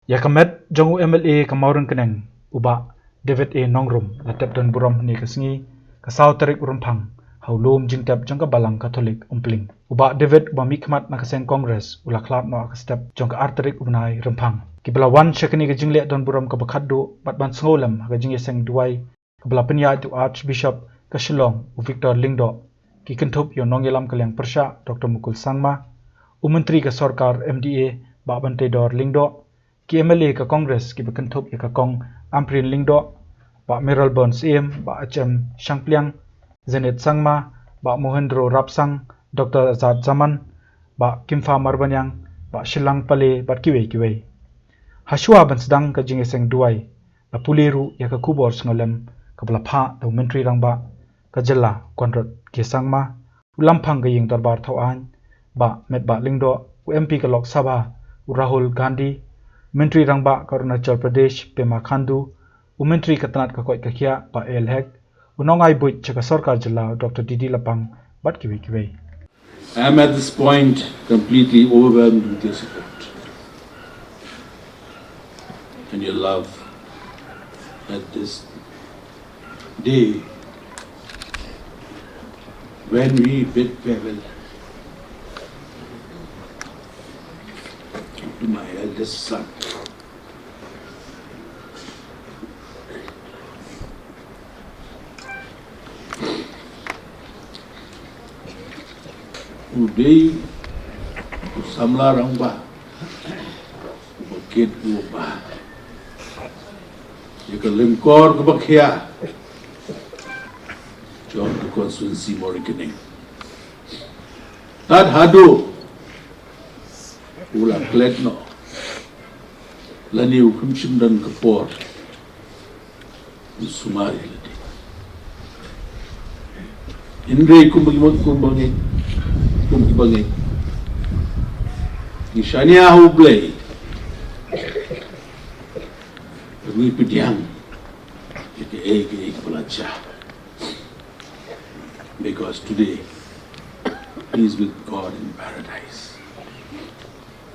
Yakamet jong MLA ka Mawryngkneng uba David Nongrum latep dan burom ni ka sngi ka tarik Rymphang haulum jingtep jong ka Balang katholik Umpling uba David uba mikmat na ka seng kongres ula klap no ka step jong ka tarik ubnai Rymphang kibla wan shakani ka jingle dan burom ka bakaddo batban sngolem ka jinge seng duai kibla penya tu Archbishop ka Shillong u Victor Lingdo ki kentup yo nongyelam kalyang persha Dr Mukul Sangma Menteri ka Sorkar MDA ba Bante Dor Lingdo ki MLA ka Kongres ki berkentup ya ka Kong Amprin Lingdo, Pak Meral Burns Em, Pak Acem Shangpliang, Zenet Sangma, Pak Mohendro Rapsang, Dr. Azad Zaman, Pak Kimfa Marbanyang, Pak Shilang Pale, Pak Kiwei. Hashua ban sedang ka jingeseng duai, la puliru ya ka kubor sengolem, ka belapha da menteri rangba, ka jela kwanrot ki Sangma, ulampang ka ying darbar tauan, Ba Met Ba Lingdo, MP ka Lok Sabha, Rahul Gandhi, Menteri Rangba ka Arunachal Pradesh Pema Khandu, Menteri Katanat ka Koi Kakia Pa El Hek, Nongai Buit Chaka Sorkar Jila Dr. Didi Lapang Bat Kiwei. I am at this point completely overwhelmed with your support and your love at this day when we bid farewell to my eldest son. Today, samla rangba, bakit uba, jika lengkor kebakia, John the constituency Mawryngkneng. Tad hadu, ulang kletno, lani hukum dan kepor, sumari lagi. Indri kumbangin. Umpling ni shania Umpling we pidyang aka palacha because today he is with God in paradise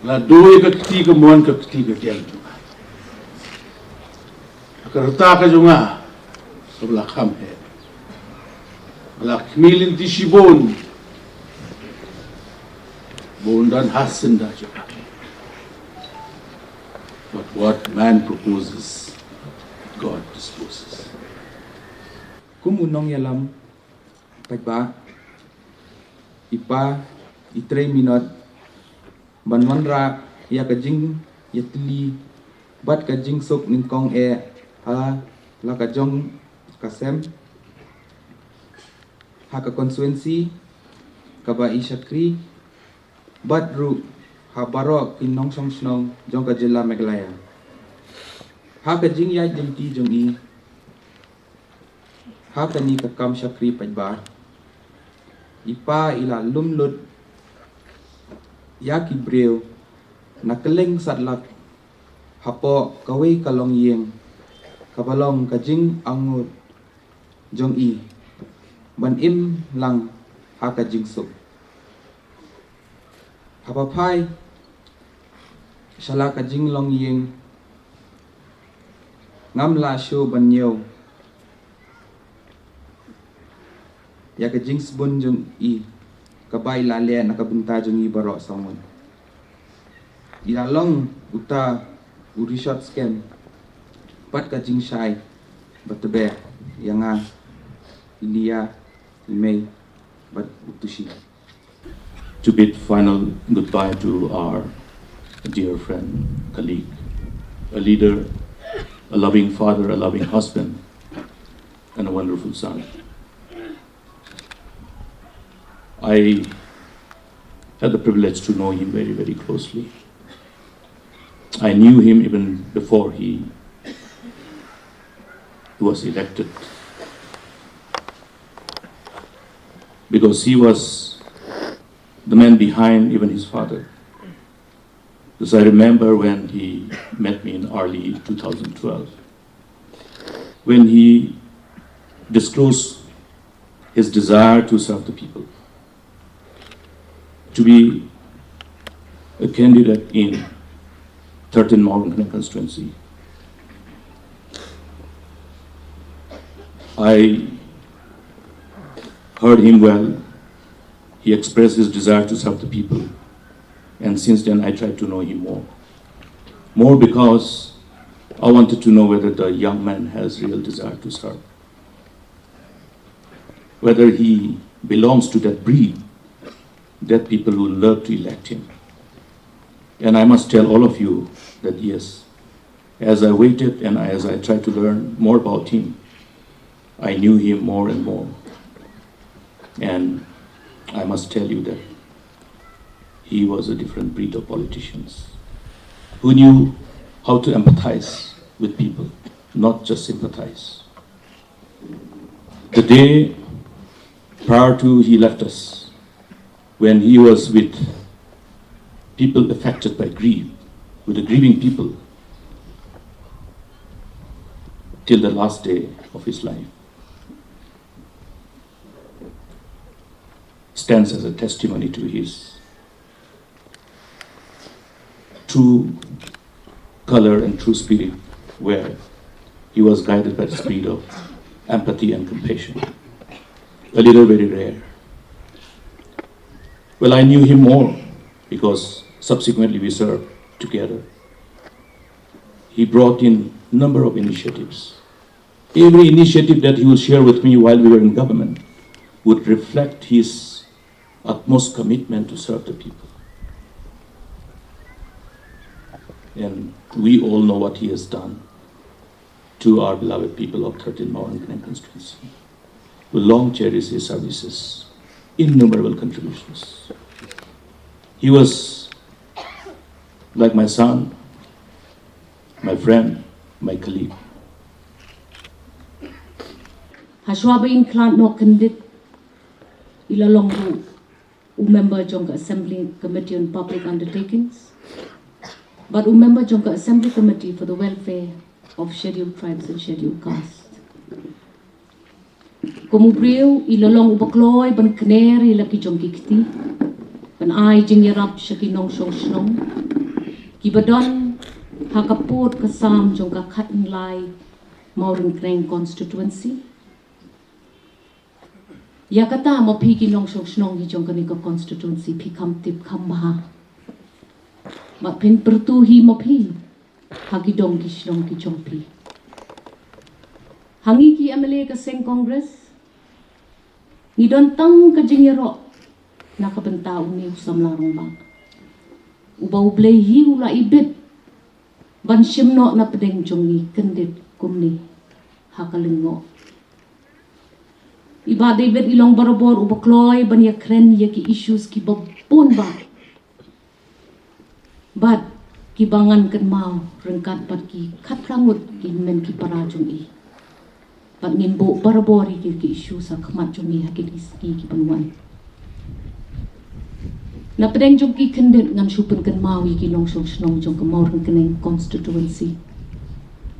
la doi ka kti ka mon ka kti ka tiang junga akarta ka junga sabla kham hai la khmilin tishibon Bondan hasen da juga. But what man proposes, God disposes. Kumunong yalam pagba ipa itre minot banwanra ya kajing yatli bat kajing sok ningkong ha la kajong kasem ha ka konstituensi kaba isyakri Badru habaro kinong song snong jong ka jela Meghalaya. Ha ka jing ya jimti jong i. Ha ka ni ka kam syakri pajbar. Ipa ila lumlud ya ki breu nakeleng satlak hapo kawe kalong yeng kabalong ka jing angut jong i. Ban im lang ha ka jing sok. Hapapai shala ka jing long yeng ngam la sho ban yo ya ka jing sbun jong i ka bai la le na ka bunta jong i baro samon ila long uta urishot scam pat ka jing shai batbe yanga India May but utushi To bid final goodbye to our dear friend, colleague, a leader, a loving father, a loving husband, and a wonderful son. I had the privilege to know him very, very closely. I knew him even before he was elected, because he was the man behind even his father. Because I remember when he met me in early 2012, when he disclosed his desire to serve the people, to be a candidate in 13 Mawryngkneng constituency. I heard him well. He expressed his desire to serve the people. And since then, I tried to know him more. More because I wanted to know whether the young man has real desire to serve. Whether he belongs to that breed, that people will love to elect him. And I must tell all of you that yes, as I waited and as I tried to learn more about him, I knew him more and more. And I must tell you that he was a different breed of politicians who knew how to empathize with people, not just sympathize. The day prior to he left us, when he was with people affected by grief, with the grieving people, till the last day of his life, stands as a testimony to his true color and true spirit, where he was guided by the spirit of empathy and compassion. A little very rare. Well, I knew him more because subsequently we served together. He brought in a number of initiatives. Every initiative that he would share with me while we were in government would reflect his utmost commitment to serve the people. And we all know what he has done to our beloved people of 13 Mawryngkneng constituency. We long cherish his services, innumerable contributions. He was like my son, my friend, my colleague. Hashwabe in clan no candid ilalong member jong Assembly Committee on Public Undertakings, but member jong Assembly Committee for the Welfare of Scheduled Tribes and Scheduled Castes. Kumubriw ilalong ubakloy ban kneri laki jong kikti, ban ay jing yarap siya kinong shong kibadon hakapot kasam jong kakatnlay Mawryngkneng constituency. Yakata mo pi kinong shong hi jong kanika constituency pi kam tip kam baha. Mat pen pertuhi mo pi hagidong kishnong ki jong pi. Hangi ki MLA ka seng Congress ngidon tang ka jingero nakabenta uni usam larong bang. Ubaw blehi ula ibit ban shimno na pedeng jongi kendit kumni hakalingo. Iba David ilong barabor ubakloy ban ya kren ya ki issues ki babon ba. Bad ki bangan kan mau rengkat pat ki katrangut ki men ki parajong i. Pat ngimbo barabor ki issues sa kmat jongi hakit iski ki panuan. Na pedeng jong ki kendit ngan supen kan mau ki long snong jong ka Mawryngkneng constituency.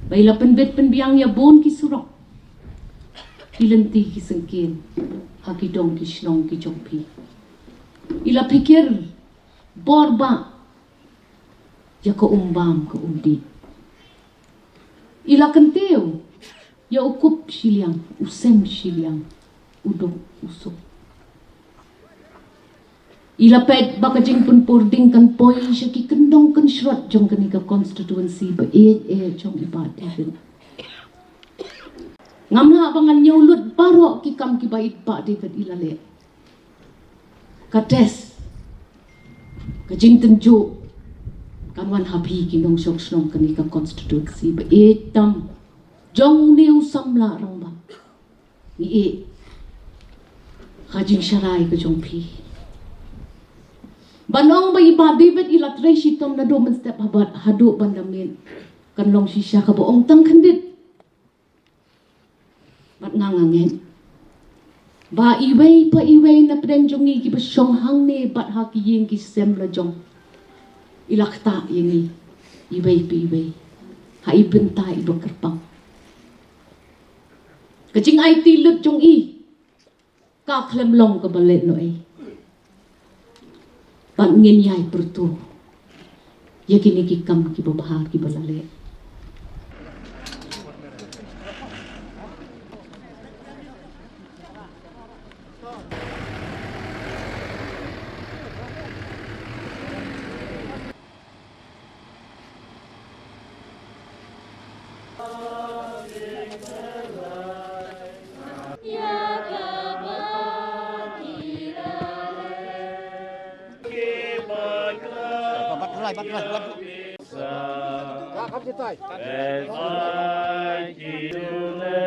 Baila penbet penbiang ya bon ki surok. Ilanti ki sengkin hakidong ki snong ki jongpi. Ila pikir borba ya ko umbam ko umdi. Ila kenteu ya ukup siliang usem siliang udok usuk. Ila pet baka jing pun pording kan poi siya ki kendong kan shrot jong kanika constituency ba jong iba David. Ngamla bangan nyaulut barok ki kam ki bait Pak David ilale. Kades. Kajing tenjuk kanwan habi ki nong sok snong kanika constituency ba tam jong neu samla rang ba. Ni kajing syarai ke jong pi. Banong ba iba David ila treshi tom na do men step habat hadu bandamin kan long shisha ka boong tang kandit. Bat ngangangen. Ba iway pa iway na pedeng jongi ki basyong hang ne bat haki ying ki semla jong. Ilakta yengi. Iway pa iway. Ha ibenta iba kerpang. Kajing ay tilut jong i. Kaklem long ka balit no ay. Bat ngin yay pertu. Ya kini ki kam ki babah ki balale. As I keep